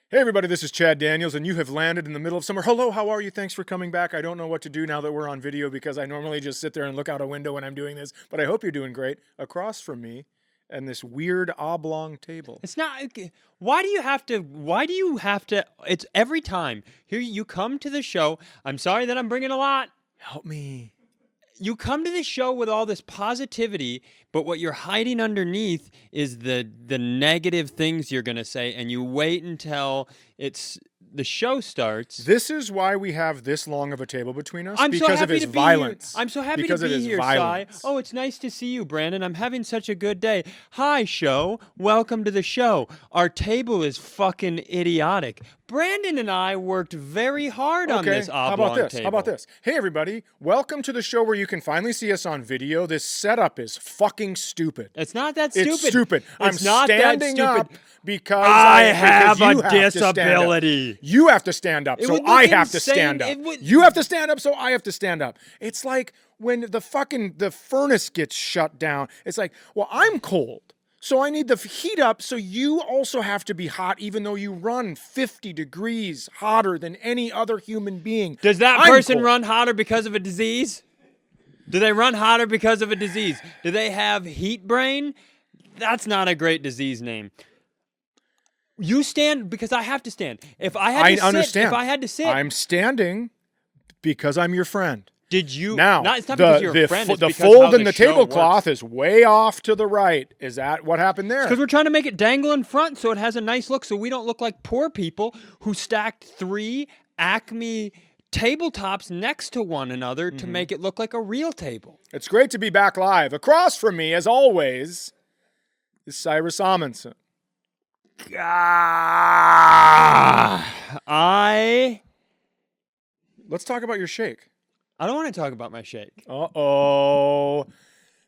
Hey everybody, this is Chad Daniels, and you have landed in the middle of summer. Hello, how are you? Thanks for coming back. I don't know what to do now that we're on video because I normally just sit there and look out a window when I'm doing this, but I hope you're doing great. Across from me, and this weird oblong table. It's not. Why do you have to? It's every time. Here you come to the show. I'm sorry that I'm bringing a lot. Help me. You come to the show with all this positivity, but what you're hiding underneath is the negative things you're going to say, and you wait until the show starts. This is why we have this long of a table between us, I'm because so of happy his to be violence. Here. I'm so happy because to be here, Sai. Violence. Oh, it's nice to see you, Brandon. I'm having such a good day. Hi, show. Welcome to the show. Our table is fucking idiotic. Brandon and I worked very hard on this oblong table. How about this? Hey, everybody. Welcome to the show where you can finally see us on video. This setup is fucking stupid. It's not that stupid. It's stupid. I'm not standing that stupid. up because I have you a disability. You have to stand up, so I have to stand up. You have to stand up, so I have to stand up. It's like when the furnace gets shut down. It's like, well, I'm cold. So I need the heat up, so you also have to be hot, even though you run 50 degrees hotter than any other human being. Does that person run hotter because of a disease? Do they run hotter because of a disease? Do they have heat brain? That's not a great disease name. You stand because I have to stand. If I had to sit. I'm standing because I'm your friend. Did you? Now, it's not because you're a friend. The fold in the tablecloth is way off to the right. Is that what happened there? Because we're trying to make it dangle in front so it has a nice look, so we don't look like poor people who stacked 3 Acme tabletops next to one another to make it look like a real table. It's great to be back live. Across from me, as always, is Cyrus Amundsen. Let's talk about your shake. I don't want to talk about my shake. Uh-oh.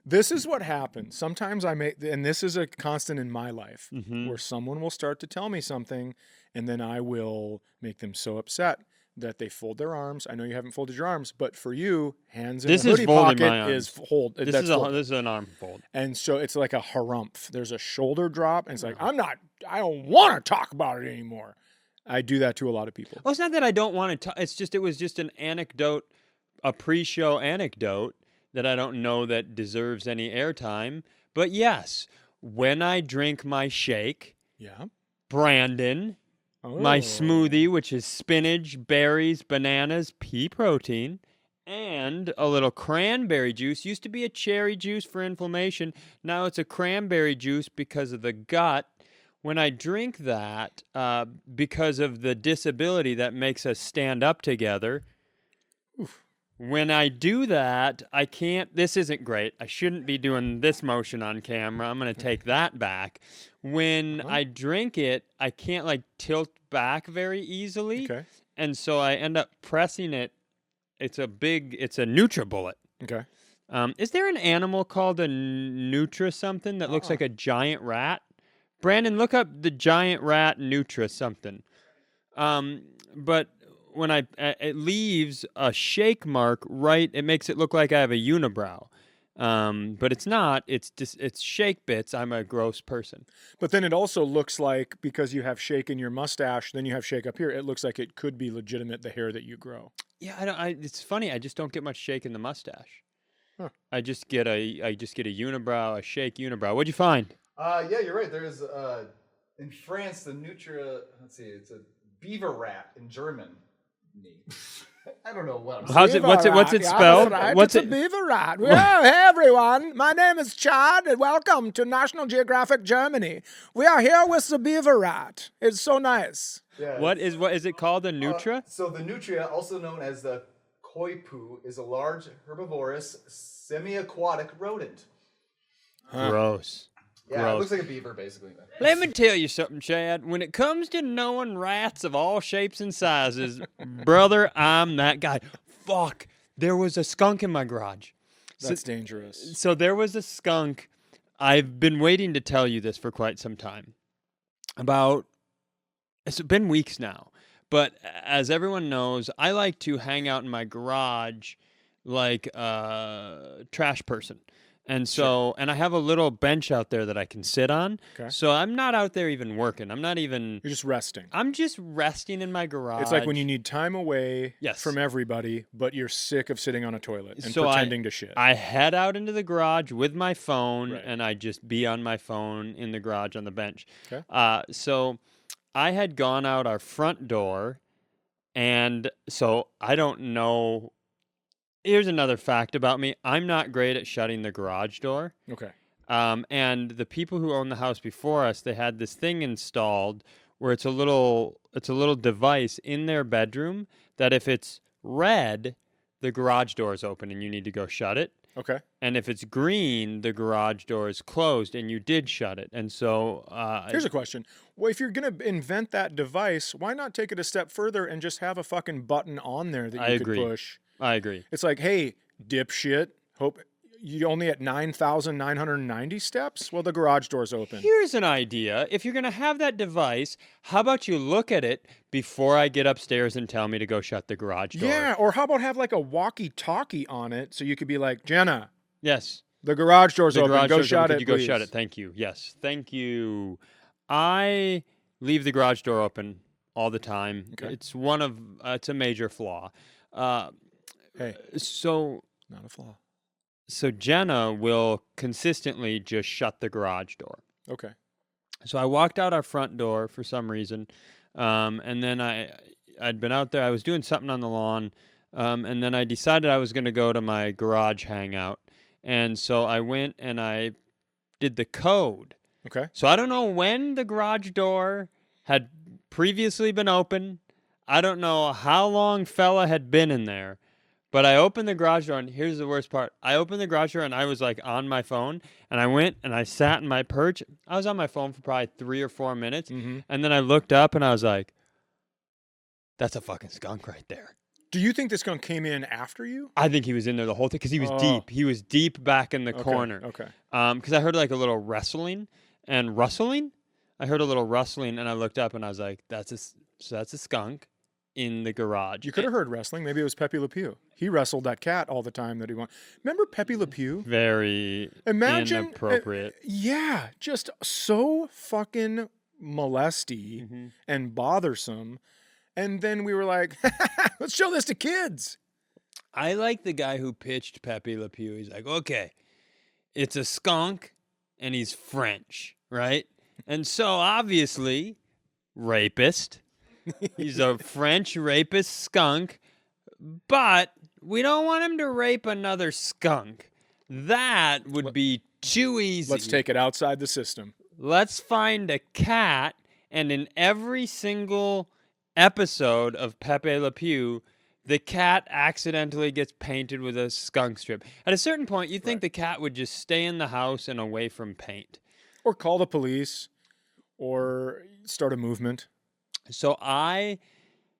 This is what happens. Sometimes and this is a constant in my life, where someone will start to tell me something, and then I will make them so upset that they fold their arms. I know you haven't folded your arms, but for you, hands in the hoodie pocket is fold. This is an arm fold. And so it's like a harumph. There's a shoulder drop, and it's like, I don't want to talk about it anymore. I do that to a lot of people. Well, it's not that I don't want to talk. It was just an anecdote, a pre-show anecdote that I don't know that deserves any airtime. But yes, when I drink my shake, Brandon, my smoothie, which is spinach, berries, bananas, pea protein, and a little cranberry juice. Used to be a cherry juice for inflammation. Now it's a cranberry juice because of the gut. When I drink that, because of the disability that makes us stand up together, when I do that, I can't. This isn't great. I shouldn't be doing this motion on camera. I'm going to take that back. When I drink it, I can't tilt back very easily. Okay. And so I end up pressing it. It's a NutriBullet. Okay. Is there an animal called a Nutra something that looks like a giant rat? Brandon, look up the giant rat Nutra something. But when it leaves a shake mark right, it makes it look like I have a unibrow. But it's not. It's shake bits. I'm a gross person. But then it also looks like, because you have shake in your mustache, then you have shake up here, it looks like it could be legitimate, the hair that you grow. Yeah, it's funny. I just don't get much shake in the mustache. Huh. I just get a unibrow, a shake unibrow. What'd you find? Yeah, you're right. There's in France the Nutria. Let's see, it's a Beaver rat in German. I don't know what. What's it spelled? It's a beaver rat. Well, hey everyone, my name is Chad, and welcome to National Geographic Germany. We are here with the beaver rat. It's so nice. Yeah, what is it called? The Nutra? So the Nutria, also known as the koipu, is a large herbivorous semi-aquatic rodent. Gross. Yeah, Gross. It looks like a beaver, basically. Let me tell you something, Chad. When it comes to knowing rats of all shapes and sizes, brother, I'm that guy. Fuck, there was a skunk in my garage. That's dangerous. So there was a skunk. I've been waiting to tell you this for quite some time. It's been weeks now. But as everyone knows, I like to hang out in my garage like a trash person. And so, and I have a little bench out there that I can sit on. Okay. So I'm not out there even working. I'm not even. You're just resting. I'm just resting in my garage. It's like when you need time away Yes. from everybody, but you're sick of sitting on a toilet and So pretending to shit. I head out into the garage with my phone, Right. and I just be on my phone in the garage on the bench. Okay. So I had gone out our front door, and so I don't know. Here's another fact about me. I'm not great at shutting the garage door. Okay. And the people who owned the house before us, they had this thing installed where it's a little device in their bedroom that if it's red, the garage door is open and you need to go shut it. Okay. And if it's green, the garage door is closed and you did shut it. And so here's a question. Well, if you're going to invent that device, why not take it a step further and just have a fucking button on there that you could push? I agree. It's like, hey, dipshit, hope you only at 9,990 steps? Well, the garage door's open. Here's an idea. If you're going to have that device, how about you look at it before I get upstairs and tell me to go shut the garage door? Yeah, or how about have like a walkie-talkie on it so you could be like, Jenna. Yes. The garage door's The open. garage Go door's shut open. it, Could you go please. shut it? Thank you. Yes. Thank you. I leave the garage door open all the time. Okay. It's it's a major flaw. Hey, So not a flaw. So Jenna will consistently just shut the garage door. Okay. So I walked out our front door for some reason, and then I'd been out there. I was doing something on the lawn, and then I decided I was going to go to my garage hangout. And so I went and I did the code. Okay. So I don't know when the garage door had previously been open. I don't know how long fella had been in there. But I opened the garage door, and here's the worst part. I opened the garage door, and I was, like, on my phone, and I went, and I sat in my perch. I was on my phone for probably 3 or 4 minutes, and then I looked up, and I was like, that's a fucking skunk right there. Do you think this skunk came in after you? I think he was in there the whole time, because he was deep. He was deep back in the corner. Okay. Because I heard, like, a little wrestling and rustling. I heard a little rustling, and I looked up, and I was like, that's a skunk in the garage. You could have heard wrestling. Maybe it was Pepe Le Pew. He wrestled that cat all the time that he wanted. Remember Pepe Le Pew? Very inappropriate. Yeah, just so fucking molesty and bothersome. And then we were like, let's show this to kids. I like the guy who pitched Pepe Le Pew. He's like, okay, it's a skunk and he's French, right? And so obviously, rapist. He's a French rapist skunk, but we don't want him to rape another skunk. That would be too easy. Let's take it outside the system. Let's find a cat, and in every single episode of Pepe Le Pew, the cat accidentally gets painted with a skunk strip. At a certain point, you'd think the cat would just stay in the house and away from paint. Or call the police, or start a movement. So I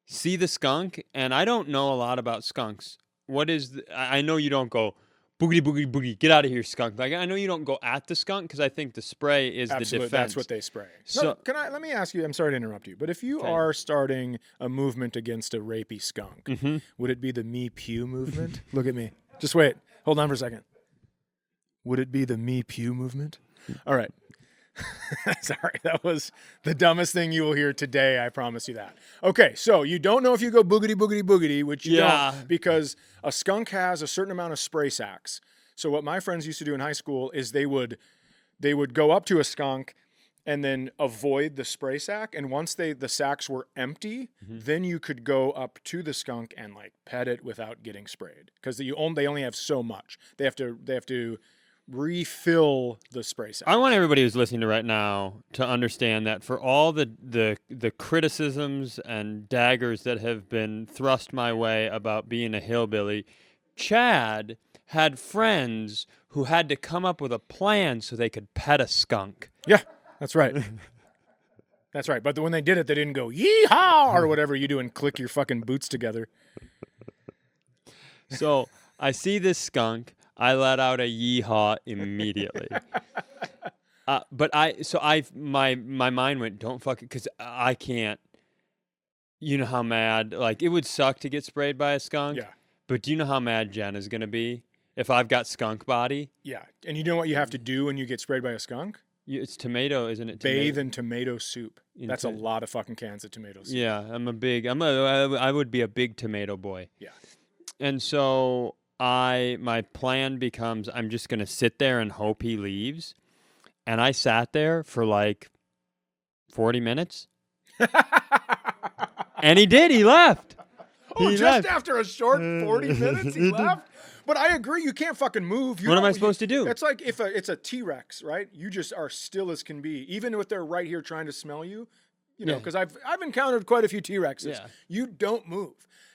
see the skunk, and I don't know a lot about skunks. I know you don't go, boogity, boogity, boogity, get out of here, skunk. Like, I know you don't go at the skunk, because I think the spray is the defense. That's what they spray. So, let me ask you, I'm sorry to interrupt you, but if you are starting a movement against a rapey skunk, would it be the Me Pew movement? Look at me. Just wait. Hold on for a second. Would it be the Me Pew movement? All right. Sorry, that was the dumbest thing you will hear today. I promise you that. Okay, so you don't know if you go boogity, boogity, boogity, which you don't, because a skunk has a certain amount of spray sacks. So what my friends used to do in high school is they would go up to a skunk and then avoid the spray sack. And once the sacks were empty, then you could go up to the skunk and like pet it without getting sprayed, because they only have so much. They have to refill the spray sack. I want everybody who's listening to right now to understand that for all the criticisms and daggers that have been thrust my way about being a hillbilly, Chad had friends who had to come up with a plan so they could pet a skunk. Yeah, that's right. That's right. But when they did it, they didn't go yeehaw or whatever you do and click your fucking boots together. So I see this skunk. I let out a yeehaw immediately. But my mind went, don't fuck it, because I can't. You know how mad, like, it would suck to get sprayed by a skunk. Yeah. But do you know how mad Jen is going to be if I've got skunk body. Yeah. And you know what you have to do when you get sprayed by a skunk? It's tomato, isn't it? Bathe in tomato soup. That's a lot of fucking cans of tomato soup. Yeah, I would be a big tomato boy. Yeah. And so my plan becomes I'm just going to sit there and hope he leaves. And I sat there for like 40 minutes. And he did. He left. Oh, after a short 40 minutes, he left? But I agree, you can't fucking move. What am I supposed to do? It's like if it's a T-Rex, right? You just are still as can be, even if they're right here trying to smell you. You know, because I've encountered quite a few T-Rexes. Yeah. You don't move,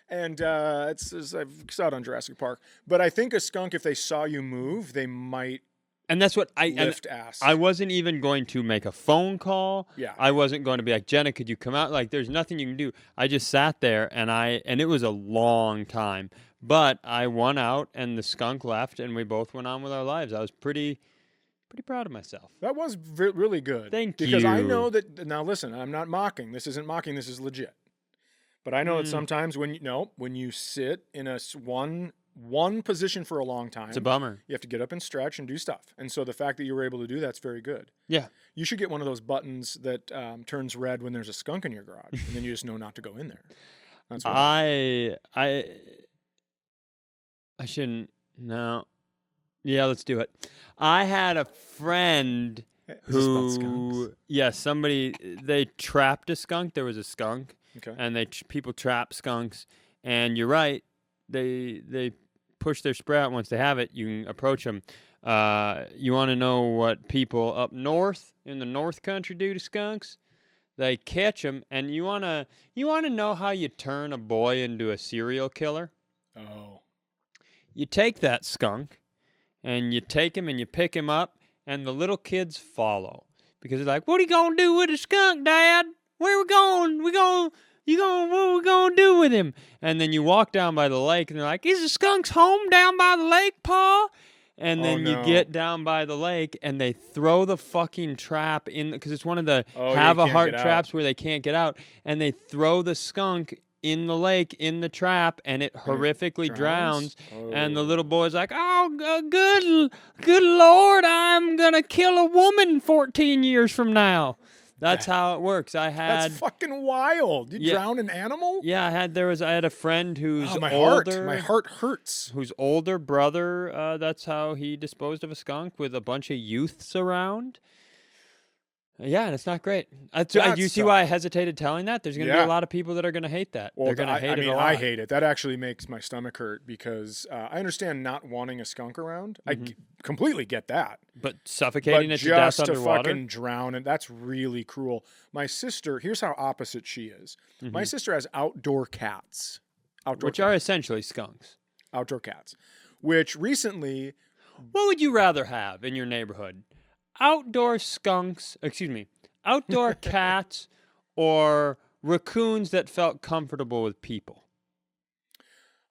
and I saw it on Jurassic Park. But I think a skunk, if they saw you move, they might. And that's what lift ass. I wasn't even going to make a phone call. Yeah. I wasn't going to be like, Jenna, could you come out? Like, there's nothing you can do. I just sat there, and it was a long time. But I won out, and the skunk left, and we both went on with our lives. I was pretty proud of myself. That was really good. Thank you. Because I know that, now listen, I'm not mocking. This isn't mocking. This is legit. But I know that sometimes when you sit in a one position for a long time, it's a bummer. You have to get up and stretch and do stuff. And so the fact that you were able to do that's very good. Yeah. You should get one of those buttons that turns red when there's a skunk in your garage, and then you just know not to go in there. That's what I shouldn't. No. Yeah, let's do it. I had a friend who, they trapped a skunk. There was a skunk, and people trap skunks. And you're right. They push their spray out once they have it. You can approach them. You want to know what people up north in the North Country do to skunks? They catch them, and you wanna know how you turn a boy into a serial killer? Oh. You take that skunk, and you take him and you pick him up, and the little kids follow because they're like, "What are you gonna do with a skunk, Dad? Where we going? What are we gonna do with him?" And then you walk down by the lake, and they're like, "Is the skunk's home down by the lake, Pa?" And then you get down by the lake, and they throw the fucking trap in because it's one of the have-a-heart traps where they can't get out, and they throw the skunk in the lake, in the trap, and it horrifically drowns. And the little boy's like, "Oh, good Lord, I'm going to kill a woman 14 years from now." That's how it works. That's fucking wild. You drown an animal? Yeah, I had a friend who's older. My heart hurts. Whose older brother, that's how he disposed of a skunk with a bunch of youths around. Yeah, and it's not great. You see why I hesitated telling that? There's going to be a lot of people that are going to hate that. Well, they're going to hate it a lot. I hate it. That actually makes my stomach hurt because I understand not wanting a skunk around. I completely get that. But suffocating it to death underwater? Just to fucking drown it, that's really cruel. My sister, here's how opposite she is. My sister has outdoor cats. Which are essentially skunks. Outdoor cats. Which recently... What would you rather have in your neighborhood? Outdoor cats or raccoons that felt comfortable with people?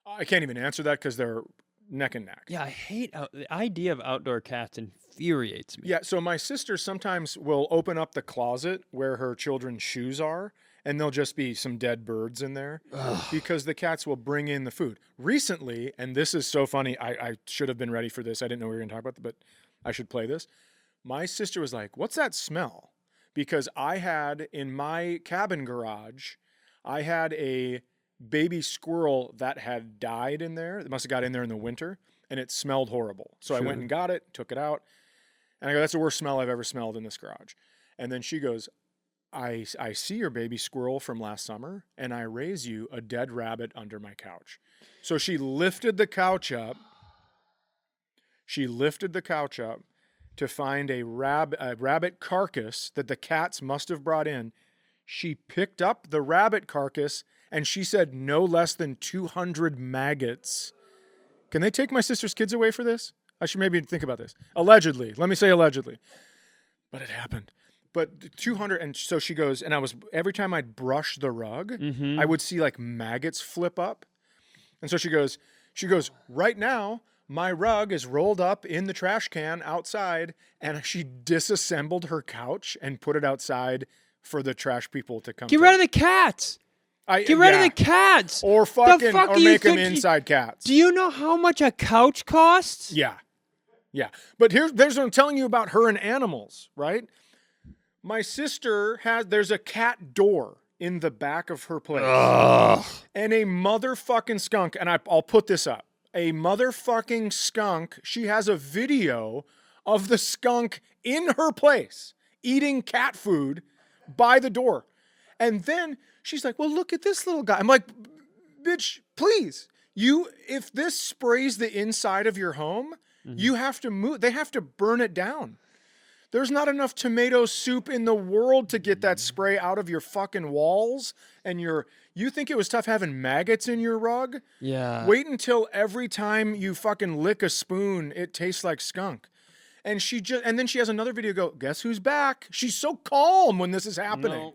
I can't even answer that because they're neck and neck. Yeah, I hate the idea of outdoor cats infuriates me. Yeah, so my sister sometimes will open up the closet where her children's shoes are, and there'll just be some dead birds in there because the cats will bring in the food. Recently, and this is so funny, I should have been ready for this. I didn't know we were going to talk about it, but I should play this. My sister was like, "What's that smell?" Because I had in my cabin garage, I had a baby squirrel that had died in there. It must have got in there in the winter, and it smelled horrible. So I went and got it, took it out, and I go, "That's the worst smell I've ever smelled in this garage." And then she goes, I see your baby squirrel from last summer, and I raise you a dead rabbit under my couch." So she lifted the couch up. To find a rabbit carcass that the cats must have brought in. She picked up the rabbit carcass, and she said no less than 200 maggots. Can they take my sister's kids away for this? I should maybe think about this. Allegedly. Let me say allegedly. But it happened. But 200, and so she goes, and every time I'd brush the rug, I would see like maggots flip up. And so she goes, "Right now, my rug is rolled up in the trash can outside," and she disassembled her couch and put it outside for the trash people to come. Get rid of the cats. Get rid of the cats. Or fucking, or make them inside cats. Do you know how much a couch costs? Yeah. Yeah. But there's what I'm telling you about her and animals, right? My sister there's a cat door in the back of her place. Ugh. And a motherfucking skunk, and I'll put this up. A motherfucking skunk, she has a video of the skunk in her place eating cat food by the door. And then she's like, well, look at this little guy. I'm like, bitch, please. If this sprays the inside of your home, you have to move. They have to burn it down. There's not enough tomato soup in the world to get that spray out of your fucking walls. And you think it was tough having maggots in your rug? Yeah. Wait until every time you fucking lick a spoon, it tastes like skunk. And then she has another video go, guess who's back? She's so calm when this is happening. No.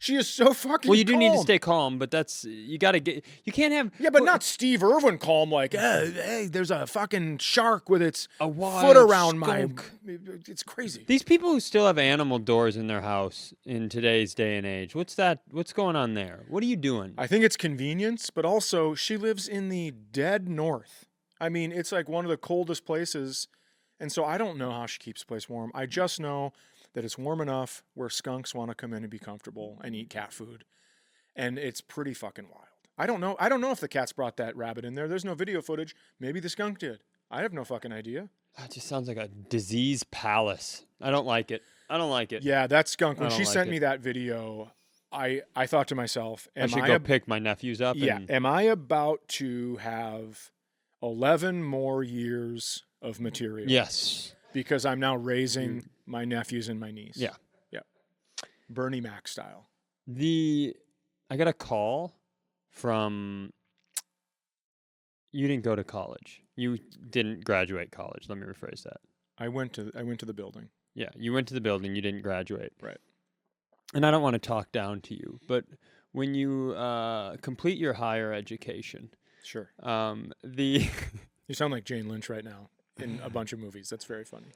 She is so fucking Well, you do calm. need to stay calm, but you can't have... Yeah, but not Steve Irwin calm like, hey, there's a fucking shark with its wild foot around skunk. It's crazy. These people who still have animal doors in their house in today's day and age, what's going on there? What are you doing? I think it's convenience, but also she lives in the dead north. I mean, it's like one of the coldest places, and so I don't know how she keeps the place warm. I just know that it's warm enough where skunks want to come in and be comfortable and eat cat food. And it's pretty fucking wild. I don't know if the cats brought that rabbit in there. There's no video footage. Maybe the skunk did. I have no fucking idea. That just sounds like a disease palace. I don't like it. Yeah, that skunk, when she sent me that video, I thought to myself, I should go pick my nephews up. Yeah, am I about to have 11 more years of material? Yes. Because I'm now raising my nephews and my niece. Yeah. Yeah. Bernie Mac style. I got a call from... You didn't go to college. You didn't graduate college. Let me rephrase that. I went to the building. Yeah, you went to the building. You didn't graduate. Right. And I don't want to talk down to you, but when you complete your higher education... Sure. You sound like Jane Lynch right now in a bunch of movies. That's very funny.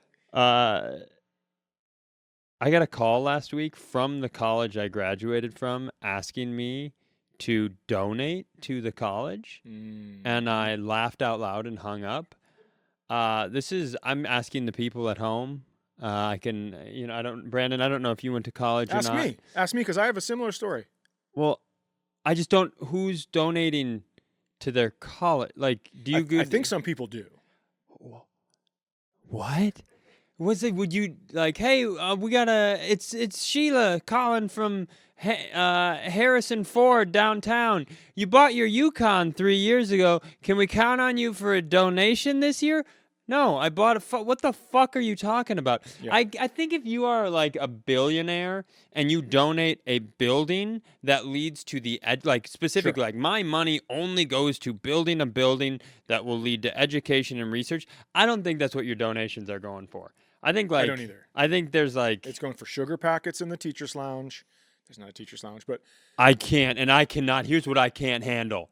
I got a call last week from the college I graduated from asking me to donate to the college, and I laughed out loud and hung up. I'm asking the people at home. Brandon, I don't know if you went to college or not. Ask me, because I have a similar story. Well, I just don't. Who's donating to their college? Like, do you? I think some people do. What? Would you like? Hey, we got it's Sheila calling from Harrison Ford downtown. You bought your Yukon 3 years ago. Can we count on you for a donation this year? No, I bought what the fuck are you talking about? Yeah. I think if you are like a billionaire and you donate a building that leads to specifically, like my money only goes to building a building that will lead to education and research. I don't think that's what your donations are going for. I don't either. I think there's it's going for sugar packets in the teacher's lounge. There's not a teacher's lounge, but I cannot. Here's what I can't handle: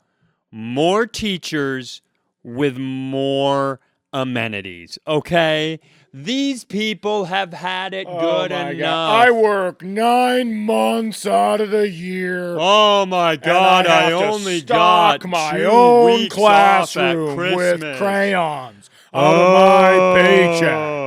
more teachers with more amenities. Okay, these people have had it good enough. God. I work 9 months out of the year. Oh my God! I only got my own classroom with crayons out of my paycheck.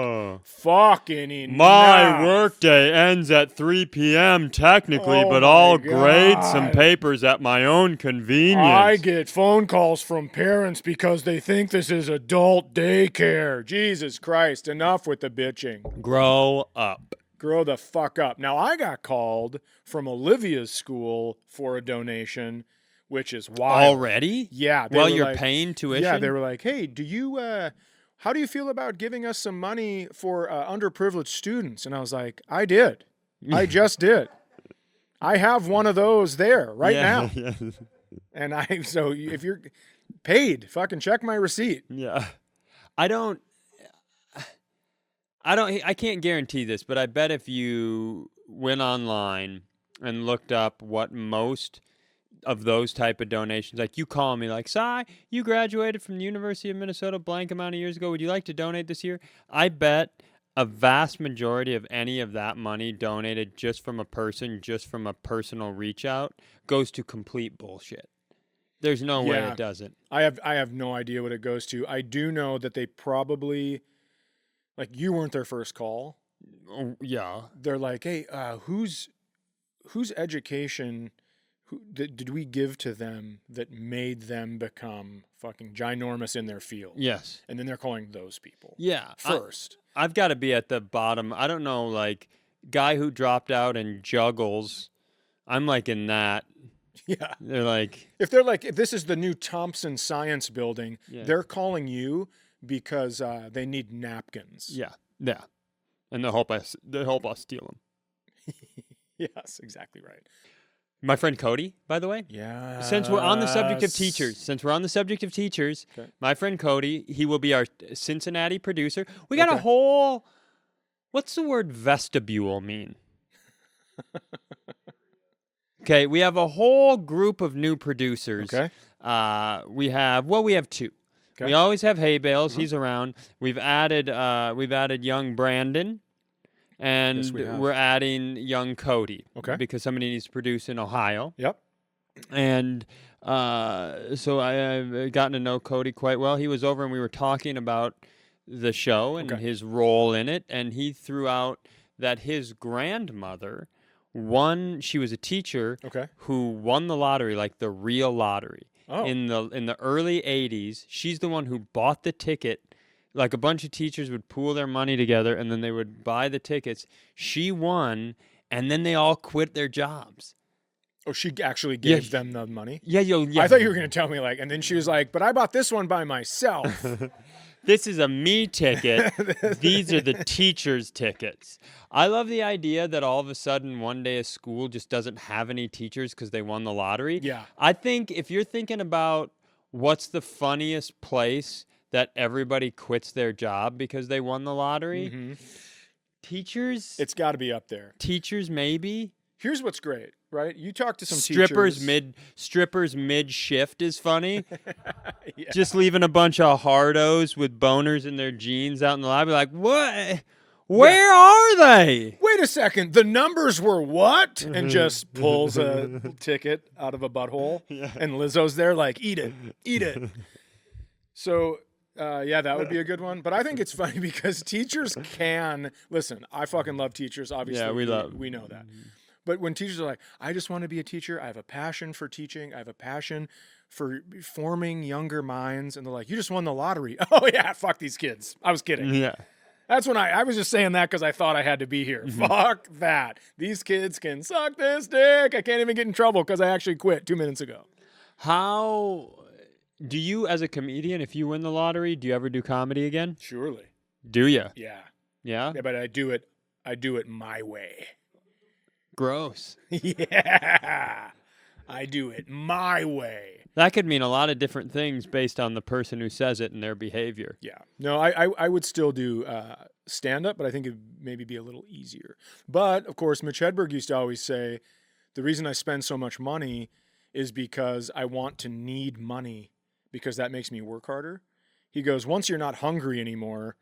Fucking enough. My workday ends at 3 p.m. technically, but I'll grade some papers at my own convenience. I get phone calls from parents because they think this is adult daycare. Jesus Christ, enough with the bitching. Grow up. Grow the fuck up. Now, I got called from Olivia's school for a donation, which is wild. Already? Yeah. Well, you're paying tuition? Yeah, they were like, hey, how do you feel about giving us some money for underprivileged students? And I was like, I did. I just did. I have one of those there now. Yeah. And so if you're paid, fucking check my receipt. Yeah. I can't guarantee this, but I bet if you went online and looked up what most of those type of donations, like you call me like, Cy, you graduated from the University of Minnesota blank amount of years ago. Would you like to donate this year? I bet a vast majority of any of that money donated just from a personal reach out goes to complete bullshit. There's no way it doesn't. I have no idea what it goes to. I do know that they probably, like, you weren't their first call. Oh, yeah. They're like, hey, whose education did we give to them that made them become fucking ginormous in their field? Yes. And then they're calling those people. Yeah. First. I've got to be at the bottom. I don't know, like, guy who dropped out and juggles. I'm like in that. Yeah. They're like. If this is the new Thompson Science Building, they're calling you because they need napkins. Yeah. Yeah. And they'll help us steal them. Yes, exactly right. My friend Cody, by the way. Yeah. Since we're on the subject of teachers, okay. My friend Cody, he will be our Cincinnati producer. We got a whole, what's the word vestibule mean? Okay, we have a whole group of new producers. Okay. We have two. Okay. We always have Hay Bales. He's around. We've added young Brandon. And we're adding young Cody. Okay. Because somebody needs to produce in Ohio. Yep. And so I've gotten to know Cody quite well. He was over and we were talking about the show and his role in it. And he threw out that his grandmother she was a teacher who won the lottery, like the real lottery. Oh. In the early 80s. She's the one who bought the ticket. Like a bunch of teachers would pool their money together and then they would buy the tickets. She won, and then they all quit their jobs. Oh, she actually gave them the money? Yeah. I thought you were going to tell me, like, and then she was like, but I bought this one by myself. This is a me ticket. These are the teachers' tickets. I love the idea that all of a sudden one day a school just doesn't have any teachers because they won the lottery. Yeah. I think if you're thinking about what's the funniest place that everybody quits their job because they won the lottery. Teachers? It's got to be up there. Teachers, maybe. Here's what's great, right? You talk to some strippers teachers. Strippers mid-shift is funny. Just leaving a bunch of hardos with boners in their jeans out in the lobby like, what? Where are they? Wait a second. The numbers were what? And just pulls a ticket out of a butthole. Yeah. And Lizzo's there like, eat it. Eat it. So... that would be a good one. But I think it's funny because teachers can listen. I fucking love teachers. Obviously, we know that. But when teachers are like, I just want to be a teacher. I have a passion for teaching. I have a passion for forming younger minds. And they're like, you just won the lottery. Oh yeah, fuck these kids. I was kidding. Yeah. That's when I was just saying that because I thought I had to be here. Fuck that. These kids can suck this dick. I can't even get in trouble because I actually quit 2 minutes ago. How? Do you, as a comedian, if you win the lottery, do you ever do comedy again? Surely. Do you? Yeah. Yeah? Yeah, but I do it my way. Gross. Yeah. I do it my way. That could mean a lot of different things based on the person who says it and their behavior. Yeah. No, I would still do stand-up, but I think it'd maybe be a little easier. But, of course, Mitch Hedberg used to always say, the reason I spend so much money is because I want to need money. Because that makes me work harder. He goes, once you're not hungry anymore,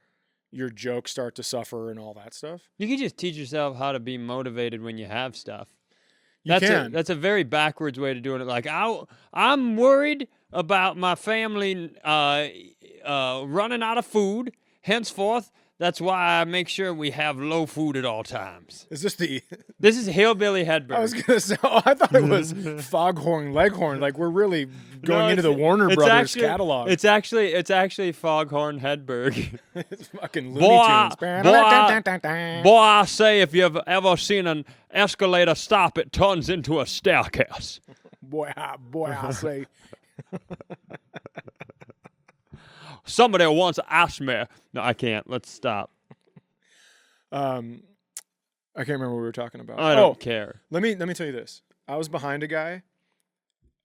your jokes start to suffer and all that stuff. You can just teach yourself how to be motivated when you have stuff. That's a very backwards way to do it. Like, I'm worried about my family running out of food. Henceforth, that's why I make sure we have low food at all times. Is this This is Hillbilly Hedberg. I was going to say, I thought it was Foghorn Leghorn. Like, we're really going into the Warner Brothers catalog. It's actually Foghorn Hedberg. It's fucking Looney Tunes. Boy, I say, if you've ever seen an escalator stop, it turns into a staircase. Boy, I say. Somebody once asked me. No, I can't. Let's stop. I can't remember what we were talking about. I don't care. Let me tell you this. I was behind a guy,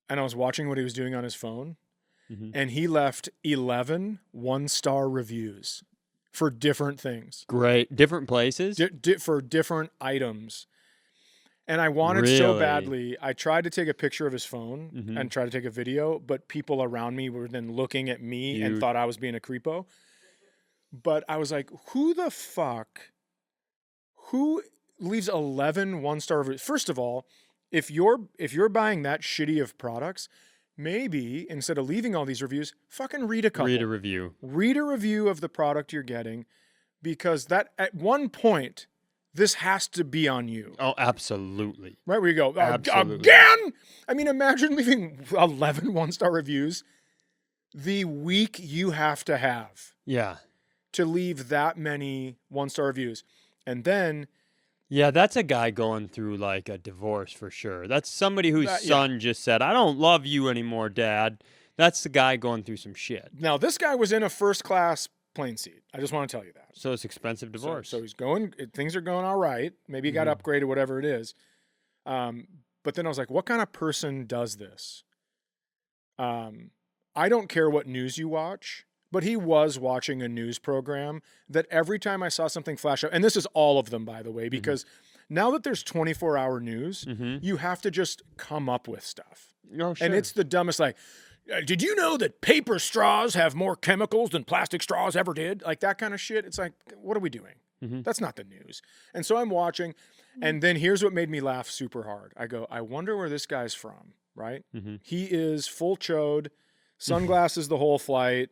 and I was watching what he was doing on his phone, and he left 11 one-star reviews for different things. Great. Different places? For different items. And I wanted so badly. I tried to take a picture of his phone and try to take a video, but people around me were then looking at me and thought I was being a creepo. But I was like, who the fuck? Who leaves 11 one-star reviews? First of all, if you're buying that shitty of products, maybe instead of leaving all these reviews, fucking read a couple. Read a review. Read a review of the product you're getting, because that at one point, this has to be on you. Oh, absolutely. Right where you go, Absolutely. again? I mean, imagine leaving 11 one-star reviews. The week you have to leave that many one-star reviews. And then... Yeah, that's a guy going through like a divorce for sure. That's somebody whose son just said, I don't love you anymore, Dad. That's the guy going through some shit. Now, this guy was in a first-class plane seat. I just want to tell you that. So it's expensive divorce. So he's going, things are going all right. Maybe he got upgraded, whatever it is. But then I was like, what kind of person does this? I don't care what news you watch, but he was watching a news program that every time I saw something flash up, and this is all of them, by the way, because now that there's 24-hour news, you have to just come up with stuff. Oh, sure. And it's the dumbest, like, did you know that paper straws have more chemicals than plastic straws ever did? Like that kind of shit. It's like, what are we doing? That's not the news. And so I'm watching, and then here's what made me laugh super hard. I go, I wonder where this guy's from, right? He is full chode, sunglasses the whole flight.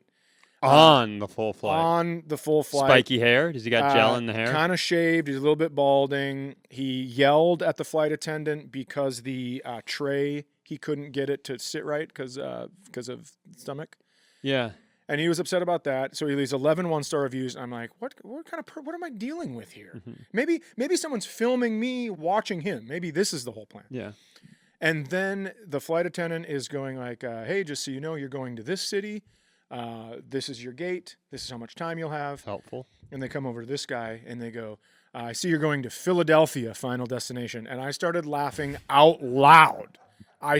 On the full flight. On the full flight. Spiky hair? Does he got gel in the hair? Kind of shaved. He's a little bit balding. He yelled at the flight attendant because the tray, he couldn't get it to sit right because of stomach. Yeah. And he was upset about that. So he leaves 11 one-star reviews. I'm like, what am I dealing with here? Maybe someone's filming me watching him. Maybe this is the whole plan. Yeah. And then the flight attendant is going like, hey, just so you know, you're going to this city. This is your gate. This is how much time you'll have. Helpful. And they come over to this guy and they go, I see you're going to Philadelphia, final destination. And I started laughing out loud. I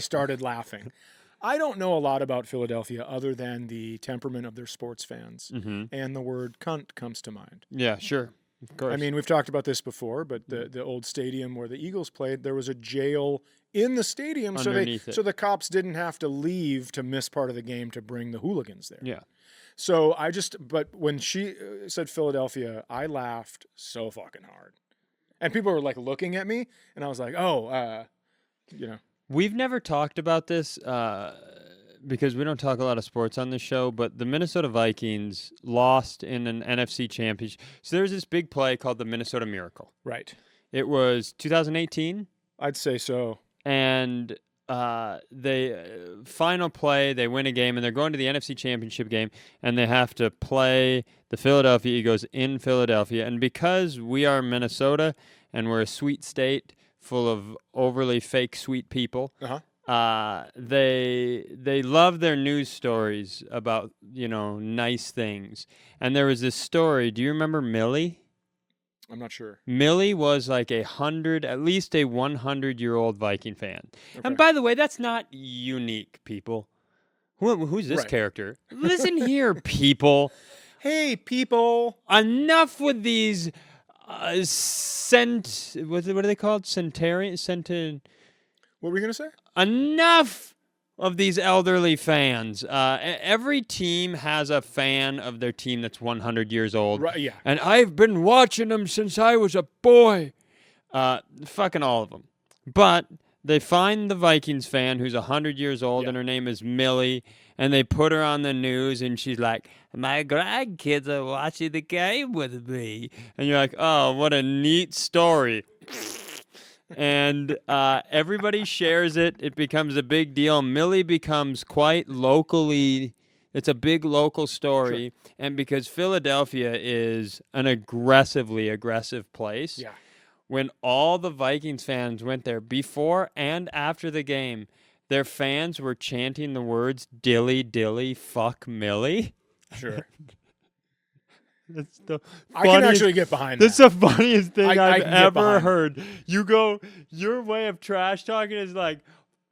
don't know a lot about Philadelphia other than the temperament of their sports fans. And the word cunt comes to mind. Yeah, sure. Of course. I mean, we've talked about this before, but the old stadium where the Eagles played, there was a jail in the stadium, so the cops didn't have to leave to miss part of the game to bring the hooligans there. Yeah. So but when she said Philadelphia, I laughed so fucking hard. And people were like looking at me, and I was like, We've never talked about this because we don't talk a lot of sports on this show, but the Minnesota Vikings lost in an NFC championship. So there's this big play called the Minnesota Miracle. Right. It was 2018. I'd say so. And final play, they win a game, and they're going to the NFC Championship game, and they have to play the Philadelphia Eagles in Philadelphia. And because we are Minnesota and we're a sweet state full of overly fake sweet people, they love their news stories about, nice things. And there was this story. Do you remember Millie? I'm not sure. Millie was like at least a 100-year-old Viking fan. Okay. And by the way, that's not unique, people. Who's this character? Listen here, people. Hey, people. Enough with these what are they called? What were you going to say? Enough of these elderly fans. Every team has a fan of their team that's 100 years old. Right, yeah. And I've been watching them since I was a boy. Fucking all of them. But they find the Vikings fan who's 100 years old, and her name is Millie, and they put her on the news, and she's like, my grandkids are watching the game with me. And you're like, oh, what a neat story. And everybody shares it. It becomes a big deal. Millie becomes quite locally. It's a big local story. Sure. And because Philadelphia is an aggressively aggressive place, when all the Vikings fans went there before and after the game, their fans were chanting the words, dilly, dilly, fuck Millie. Sure. That's the I can actually get behind that. That's the funniest thing I've ever heard. Your way of trash talking is like,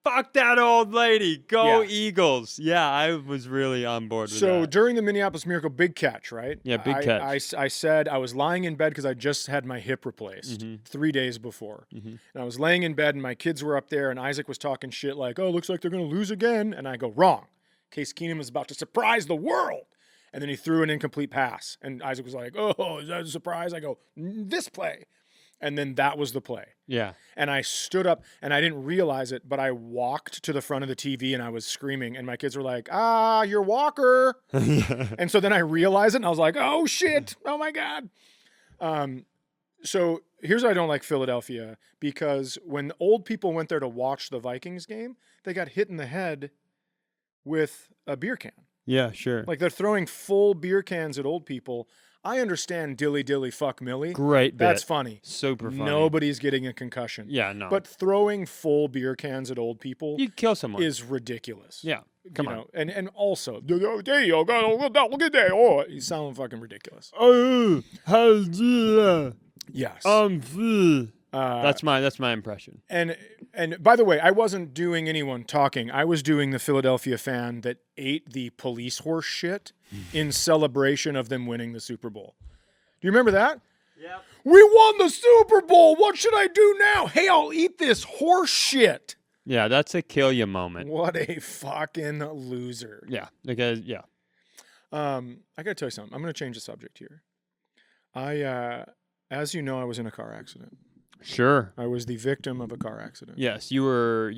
fuck that old lady, go Eagles. Yeah, I was really on board with that. So during the Minneapolis Miracle, big catch, right? Yeah, big catch. I said I was lying in bed because I just had my hip replaced 3 days before. And I was laying in bed and my kids were up there and Isaac was talking shit like, oh, looks like they're going to lose again. And I go, wrong. Case Keenum is about to surprise the world. And then he threw an incomplete pass. And Isaac was like, oh, is that a surprise? I go, this play. And then that was the play. Yeah. And I stood up, and I didn't realize it, but I walked to the front of the TV, and I was screaming. And my kids were like, your walker. And so then I realized it, and I was like, oh, shit. Oh, my God. So here's why I don't like Philadelphia, because when old people went there to watch the Vikings game, they got hit in the head with a beer can. Yeah, sure. Like they're throwing full beer cans at old people. I understand dilly dilly fuck Millie. Great bit. That's funny. Super funny. Nobody's getting a concussion. Yeah, no. But throwing full beer cans at old people you'd kill someone. is ridiculous. Yeah. Come on. And also, look at that. Oh, you sound fucking ridiculous. Yes. That's my impression. And by the way, I wasn't doing anyone talking. I was doing the Philadelphia fan that ate the police horse shit in celebration of them winning the Super Bowl. Do you remember that? Yeah. We won the Super Bowl. What should I do now? Hey, I'll eat this horse shit. Yeah, that's a kill you moment. What a fucking loser. Yeah, because I got to tell you something. I'm going to change the subject here. As you know, I was in a car accident. Sure. I was the victim of a car accident. Yes, you were,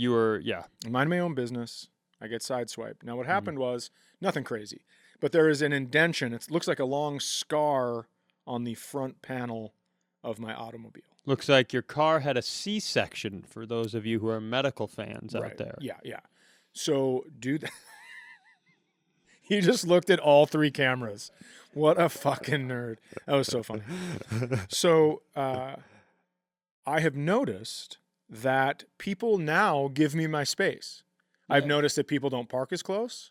yeah. I mind my own business. I get sideswiped. Now, what happened was nothing crazy, but there is an indention. It looks like a long scar on the front panel of my automobile. Looks like your car had a C-section for those of you who are medical fans out there. Yeah. So, dude, he just looked at all three cameras. What a fucking nerd. That was so funny. So, I have noticed that people now give me my space. Yeah. I've noticed that people don't park as close.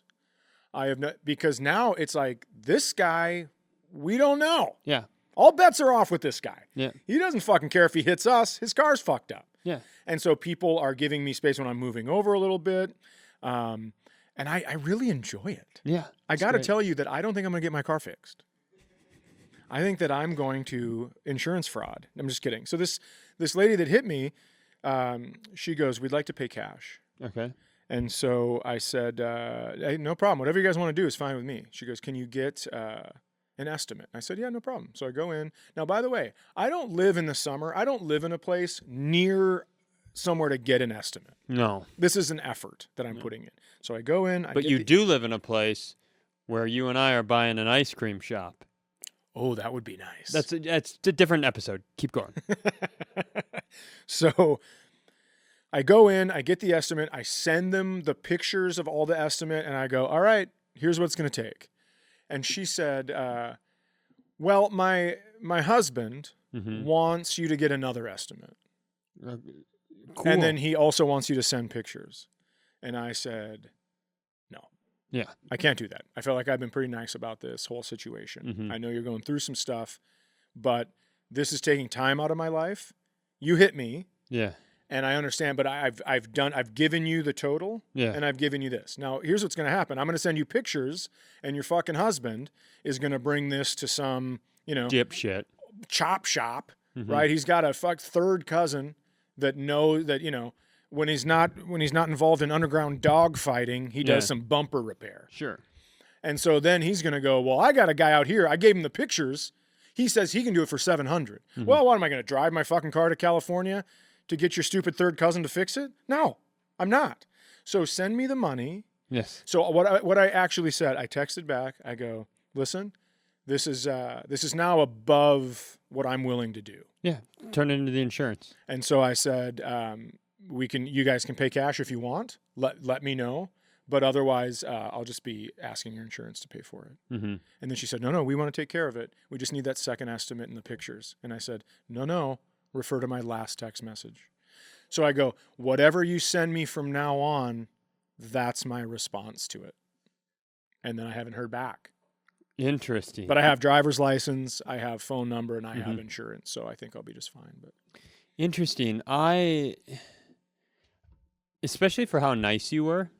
Because now it's like, this guy, we don't know. Yeah. All bets are off with this guy. Yeah. He doesn't fucking care if he hits us. His car's fucked up. Yeah. And so people are giving me space when I'm moving over a little bit. And I really enjoy it. Yeah. I got to tell you that I don't think I'm going to get my car fixed. I think that I'm going to insurance fraud. I'm just kidding. So this lady that hit me, she goes, we'd like to pay cash. Okay. And so I said, hey, no problem. Whatever you guys want to do is fine with me. She goes, can you get an estimate? I said, yeah, no problem. So I go in. Now, by the way, I don't live in the summer. I don't live in a place near somewhere to get an estimate. No. This is an effort that I'm putting in. So I go in. But you do live in a place where you and I are buying an ice cream shop. Oh, that would be nice. That's a different episode. Keep going. So I go in, I get the estimate, I send them the pictures of all the estimate, and I go, all right, here's what it's going to take. And she said, well, my husband wants you to get another estimate. Cool. And then he also wants you to send pictures. And I said, no. Yeah. I can't do that. I feel like I've been pretty nice about this whole situation. I know you're going through some stuff, but this is taking time out of my life. You hit me. Yeah. And I understand, but I've given you the total, and I've given you this. Now, here's what's going to happen. I'm going to send you pictures, and your fucking husband is going to bring this to some, dipshit chop shop, right? He's got a third cousin that knows that, when he's not involved in underground dog fighting, he does some bumper repair. Sure. And so then he's going to go, well, I got a guy out here. I gave him the pictures. He says he can do it for $700. Well, what am I going to drive my fucking car to California to get your stupid third cousin to fix it? No, I'm not. So send me the money. Yes. So what I actually said, I texted back. I go, listen, this is now above what I'm willing to do. Yeah. Turn it into the insurance. And so I said, you guys can pay cash if you want. Let me know. But otherwise, I'll just be asking your insurance to pay for it. And then she said, no, we want to take care of it. We just need that second estimate and the pictures. And I said, no, refer to my last text message. So I go, whatever you send me from now on, that's my response to it. And then I haven't heard back. Interesting. But I have driver's license, I have phone number, and I have insurance. So I think I'll be just fine. But interesting. Especially for how nice you were.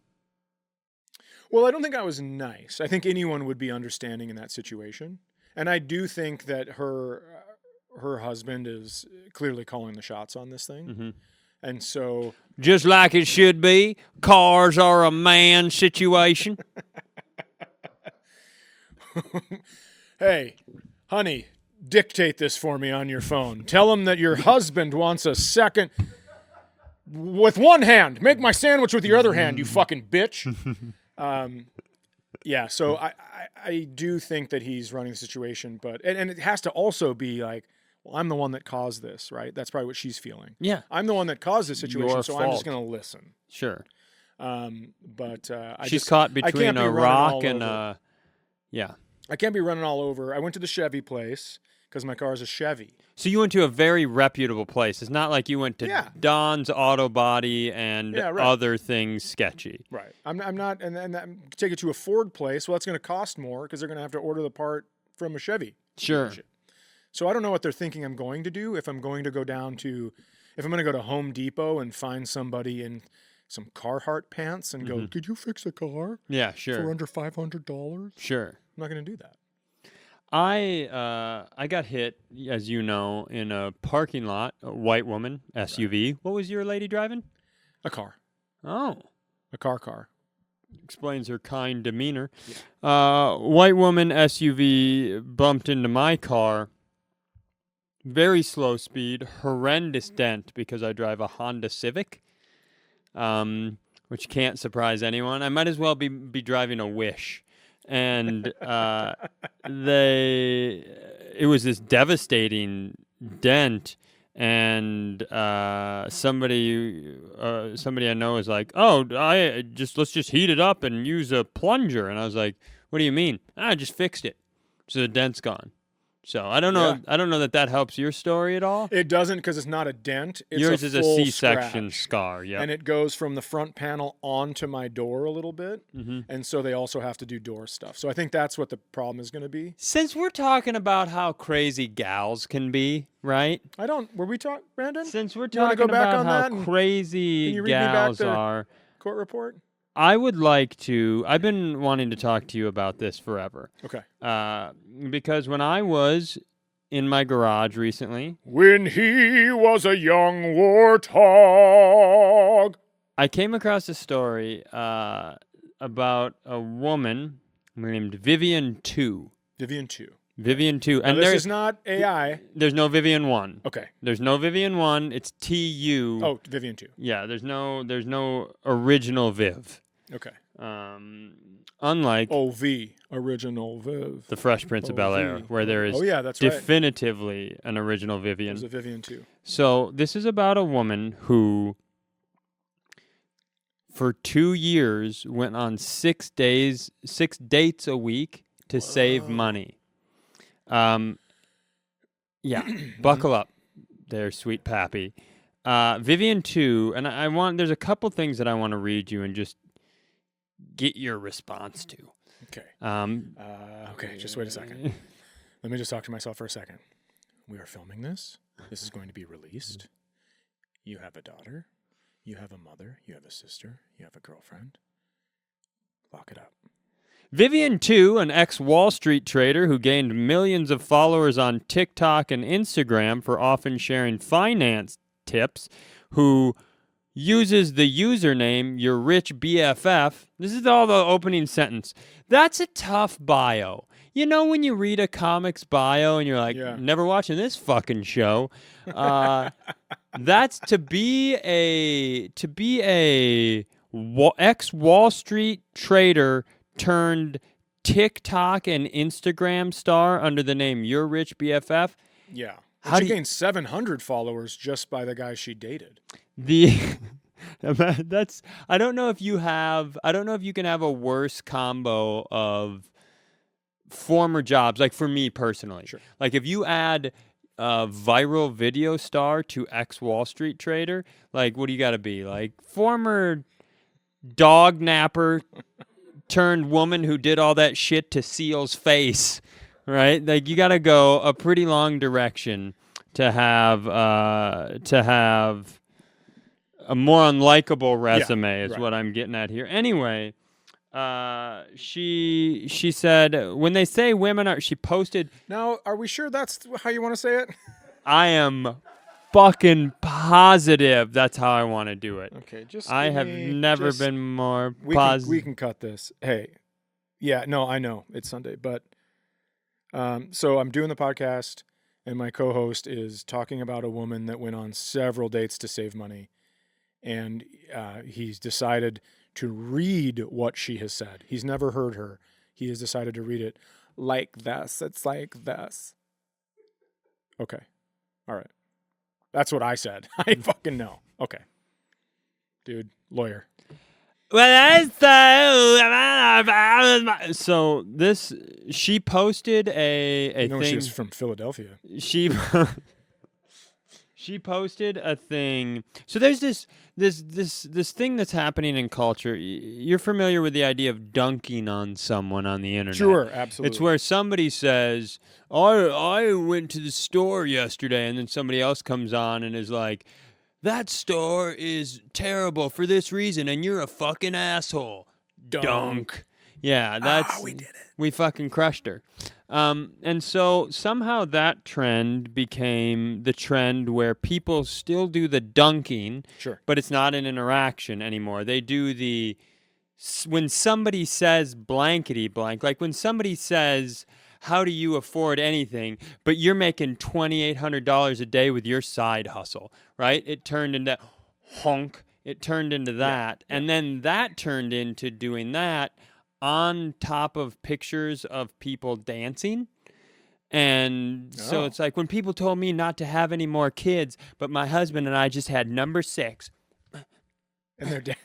Well, I don't think I was nice. I think anyone would be understanding in that situation. And I do think that her husband is clearly calling the shots on this thing. And so... Just like it should be. Cars are a man situation. Hey, honey, dictate this for me on your phone. Tell him that your husband wants a second with one hand. Make my sandwich with your other hand, you fucking bitch. Yeah, so I do think that he's running the situation, but and it has to also be like, well, I'm the one that caused this, right? That's probably what she's feeling. Yeah. I'm the one that caused this situation, Your so fault. I'm just going to listen. Sure. But She's caught between a rock and a... Yeah. I can't be running all over. I went to the Chevy place because my car is a Chevy. So you went to a very reputable place. It's not like you went to Don's Auto Body and other things sketchy. Right. I'm not, and take it to a Ford place. Well, that's going to cost more because they're going to have to order the part from a Chevy. Sure. So I don't know what they're thinking I'm going to do. If I'm going to go to Home Depot and find somebody in some Carhartt pants and go, could you fix a car? Yeah, sure. For under $500? Sure. I'm not going to do that. I got hit, as you know, in a parking lot, a white woman, SUV. Right. What was your lady driving? A car. Oh. A car. Explains her kind demeanor. Yeah. White woman, SUV, bumped into my car. Very slow speed, horrendous dent because I drive a Honda Civic, which can't surprise anyone. I might as well be driving a Wish. And it was this devastating dent, and somebody I know is like, "Oh, let's just heat it up and use a plunger." And I was like, "What do you mean?" I just fixed it, so the dent's gone. So I don't know. Yeah. I don't know that helps your story at all. It doesn't because it's not a dent. It's yours a is a C-section scar. Yeah, and it goes from the front panel onto my door a little bit, and so they also have to do door stuff. So I think that's what the problem is going to be. Since we're talking about how crazy gals can be, right? Were we talking, Brandon? Since we're talking about how crazy gals are, court report. I would like to. I've been wanting to talk to you about this forever. Okay. Because when I was in my garage recently, when he was a young warthog, I came across a story about a woman named Vivian 2. Vivian 2. Vivian 2. And this is not AI. There's no Vivian 1. Okay. There's no Vivian 1. It's TU. Oh, Vivian 2. Yeah, there's no original Viv. Okay. Unlike original Viv. The Fresh Prince of Bel-Air, where there is definitively an original Vivian. There's a Vivian 2. So this is about a woman who, for 2 years, went on 6 dates a week to save money. Yeah, buckle up there, sweet pappy. Vivian 2, and there's a couple things that I want to read you and just get your response to. Okay. Okay, just wait a second. Let me just talk to myself for a second. We are filming this. This is going to be released. You have a daughter. You have a mother. You have a sister. You have a girlfriend. Lock it up. Vivian 2, an ex-Wall Street trader who gained millions of followers on TikTok and Instagram for often sharing finance tips, who uses the username Your Rich BFF. This is all the opening sentence. That's a tough bio. You know when you read a comic's bio and you're like, never watching this fucking show. That's to be a ex-Wall Street trader turned TikTok and Instagram star under the name Your Rich BFF. Yeah. She gained 700 followers just by the guy she dated. I don't know if you can have a worse combo of former jobs, like for me personally. Sure. Like if you add a viral video star to ex-Wall Street trader, like what do you got to be? Like former dog napper turned woman who did all that shit to Seal's face. Right, like you got to go a pretty long direction to have a more unlikable resume. Is what I'm getting at here. Anyway, she said when they say women are, she posted. Now, are we sure that's how you want to say it? I am fucking positive that's how I want to do it. Okay, I have never been more positive. We can cut this. Hey, yeah, no, I know it's Sunday, but. So I'm doing the podcast, and my co-host is talking about a woman that went on several dates to save money, and he's decided to read what she has said. He's never heard her. He has decided to read it like this. It's like this. Okay. All right. That's what I said. I fucking know. Okay. Dude, lawyer. So she posted a No, thing. she was from Philadelphia. She posted a thing. So there's this thing that's happening in culture. You're familiar with the idea of dunking on someone on the internet. Sure, absolutely. It's where somebody says, I went to the store yesterday, and then somebody else comes on and is like, that store is terrible for this reason, and you're a fucking asshole. Dunk. Yeah, we did it. We fucking crushed her. And so somehow that trend became the trend where people still do the dunking, Sure. but it's not an interaction anymore. They do when somebody says blankety blank, like when somebody says, how do you afford anything, but you're making $2,800 a day with your side hustle, right? It turned into honk. It turned into that. Yeah. And then that turned into doing that on top of pictures of people dancing. And so it's like when people told me not to have any more kids, but my husband and I just had number 6. And they're dead.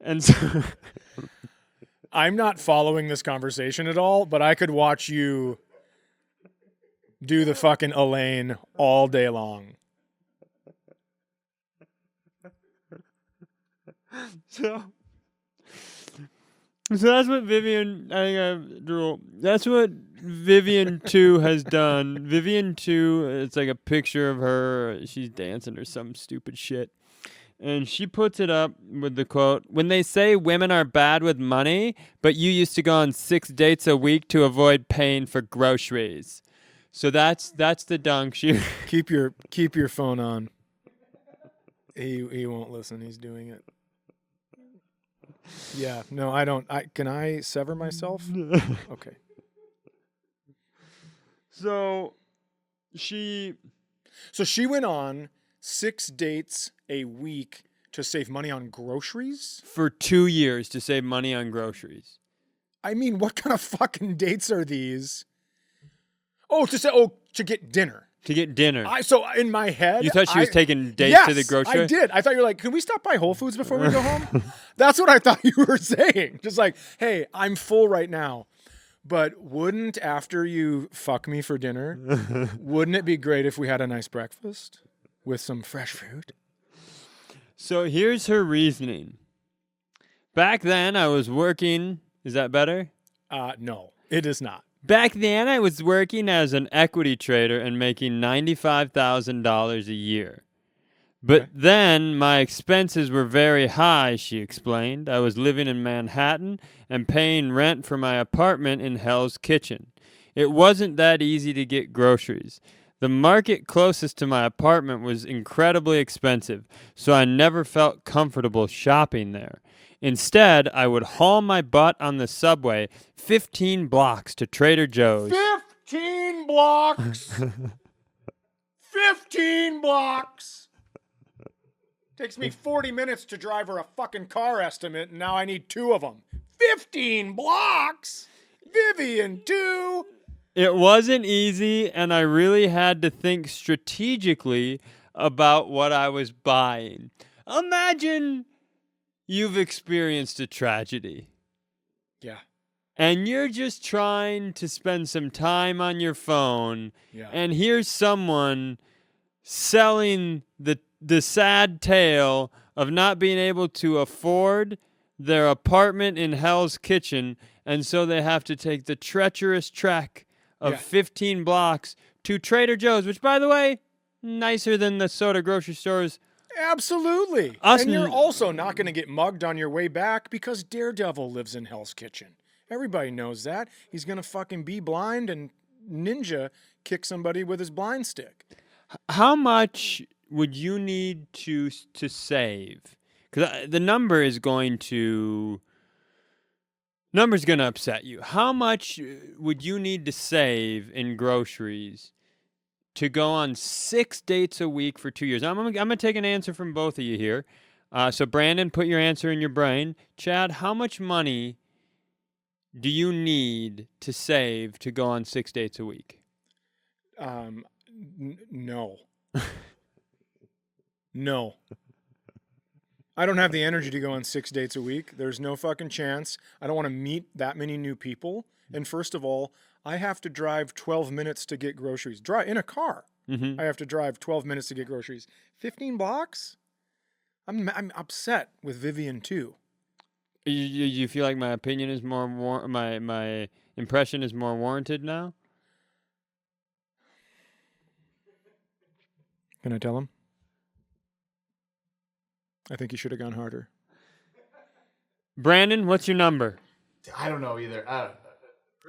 And so I'm not following this conversation at all, but I could watch you do the fucking Elaine all day long. So that's what Vivian, that's what Vivian 2 has done. Vivian 2, it's like a picture of her. She's dancing or some stupid shit. And she puts it up with the quote, when they say women are bad with money, but you used to go on 6 dates a week to avoid paying for groceries. So that's the dunk. Keep your phone on. He won't listen. He's doing it. Yeah, no, I don't. Can I sever myself? Okay. So she went on 6 dates a week to save money on groceries? For 2 years to save money on groceries. I mean, what kind of fucking dates are these? To get dinner. To get dinner. So in my head, you thought she was taking dates to the grocery store? I did. I thought you were like, can we stop by Whole Foods before we go home? That's what I thought you were saying. Just like, hey, I'm full right now. But wouldn't, after you fuck me for dinner, wouldn't it be great if we had a nice breakfast with some fresh fruit? So here's her reasoning. Back then, I was working. Is that better? No, it is not. Back then, I was working as an equity trader and making $95,000 a year. But then my expenses were very high, she explained. I was living in Manhattan and paying rent for my apartment in Hell's Kitchen. It wasn't that easy to get groceries. The market closest to my apartment was incredibly expensive, so I never felt comfortable shopping there. Instead, I would haul my butt on the subway 15 blocks to Trader Joe's. 15 blocks! 15 blocks! Takes me 40 minutes to drive her a fucking car estimate, and now I need 2 of them. 15 blocks? Vivian, 2? It wasn't easy, and I really had to think strategically about what I was buying. Imagine you've experienced a tragedy. Yeah. And you're just trying to spend some time on your phone, and here's someone selling the sad tale of not being able to afford their apartment in Hell's Kitchen, and so they have to take the treacherous trek of 15 blocks to Trader Joe's, which, by the way, nicer than the soda grocery stores. Absolutely. And you're also not going to get mugged on your way back because Daredevil lives in Hell's Kitchen. Everybody knows that. He's going to fucking be blind and ninja kick somebody with his blind stick. How much would you need to save? Because the number is going to Number's going to upset you. How much would you need to save in groceries to go on 6 dates a week for 2 years? I'm gonna take an answer from both of you here. So Brandon, put your answer in your brain. Chad, how much money do you need to save to go on 6 dates a week? No. No. I don't have the energy to go on 6 dates a week. There's no fucking chance. I don't want to meet that many new people. And first of all, I have to drive 12 minutes to get groceries. Drive in a car. Mm-hmm. I have to drive 12 minutes to get groceries. 15 blocks? I'm upset with Vivian too. You feel like my opinion is more my impression is more warranted now? Can I tell him? I think he should have gone harder. Brandon, what's your number? I don't know either.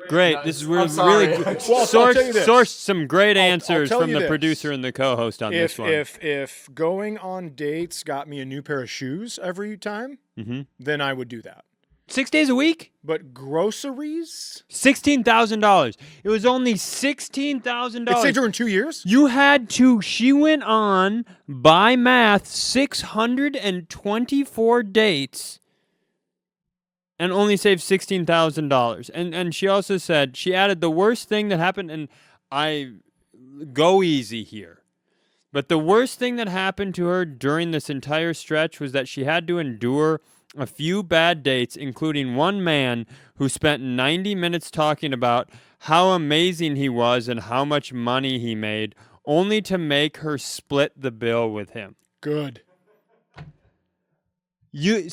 Great. No, This is I'm really sorry. Well, source some great I'll answers tell from you the this. producer and the co-host on this one. If going on dates got me a new pair of shoes every time, then I would do that. 6 days a week? But groceries? $16,000. It was only $16,000. It saved her in 2 years? You had to, she went on, by math, 624 dates and only saved $16,000. And she also said, she added the worst thing that happened, and I go easy here. But the worst thing that happened to her during this entire stretch was that she had to endure a few bad dates, including one man who spent 90 minutes talking about how amazing he was and how much money he made, only to make her split the bill with him. Good. Who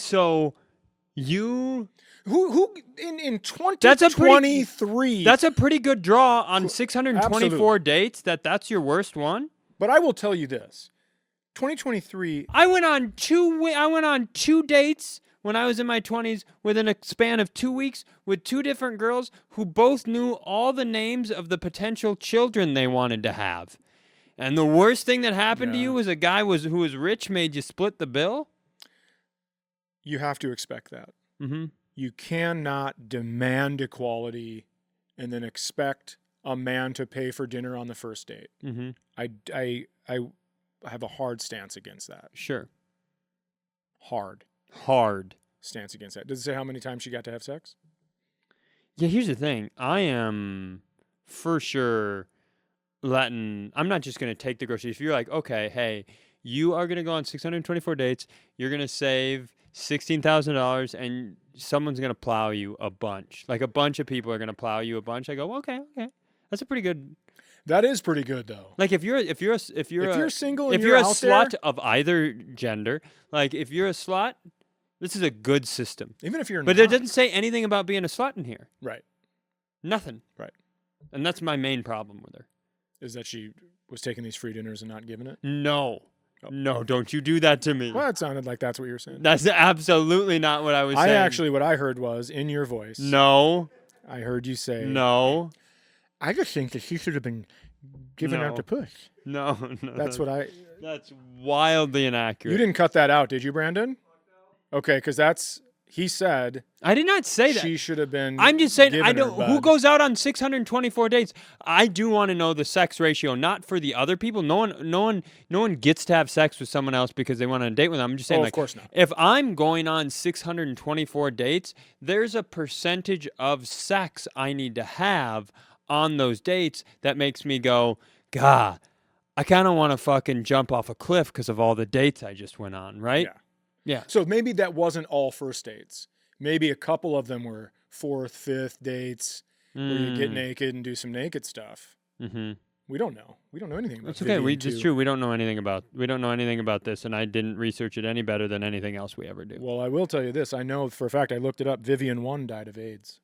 in 2023? That's a pretty good draw on 624 Absolutely. dates. That's your worst one. But I will tell you this. 2023. I went on two dates when I was in my 20s within a span of 2 weeks with 2 different girls who both knew all the names of the potential children they wanted to have. And the worst thing that happened to you was a guy who was rich made you split the bill? You have to expect that. Mm-hmm. You cannot demand equality and then expect a man to pay for dinner on the first date. Mm-hmm. I have a hard stance against that. Sure. Hard stance against that. Does it say how many times she got to have sex? Yeah, here's the thing. I am for sure I'm not just going to take the groceries. If you're like, okay, hey, you are going to go on 624 dates, you're going to save $16,000 and someone's going to plow you a bunch. Like a bunch of people are going to plow you a bunch. I go, okay. That's a pretty good. That is pretty good though. Like if you're single, and if you're a out slut there, of either gender, like if you're a slut, this is a good system. even if you're But not, it doesn't say anything about being a slut in here. right, Nothing. right, And that's my main problem with her. is that she was taking these free dinners and not giving it. No. Oh. No, don't you do that to me. Well, it sounded like that's what you were saying. That's absolutely not what I was saying. What I heard was in your voice. No. I heard you say. No. I just think that she should have been giving out No. the push. No. That's what I. That's wildly inaccurate. You didn't cut that out, did you, Brandon? Okay, because he said I did not say that. she should have been. I'm just saying giving her, who bud. goes out on 624 dates. I do want to know the sex ratio, not for the other people. No one gets to have sex with someone else because they want to date with them. I'm just saying, Oh, of course not. if I'm going on 624 dates, there's a percentage of sex I need to have on those dates that makes me go, God, I kind of want to fucking jump off a cliff because of all the dates I just went on, right? Yeah. So maybe that wasn't all first dates. Maybe a couple of them were 4th, 5th dates where you get naked and do some naked stuff. Mm-hmm. We don't know. We don't know anything about. It's okay. Vivian It's too. true. We don't know anything about this, and I didn't research it any better than anything else we ever do. Well, I will tell you this. I know for a fact. I looked it up. Vivian 1 died of AIDS.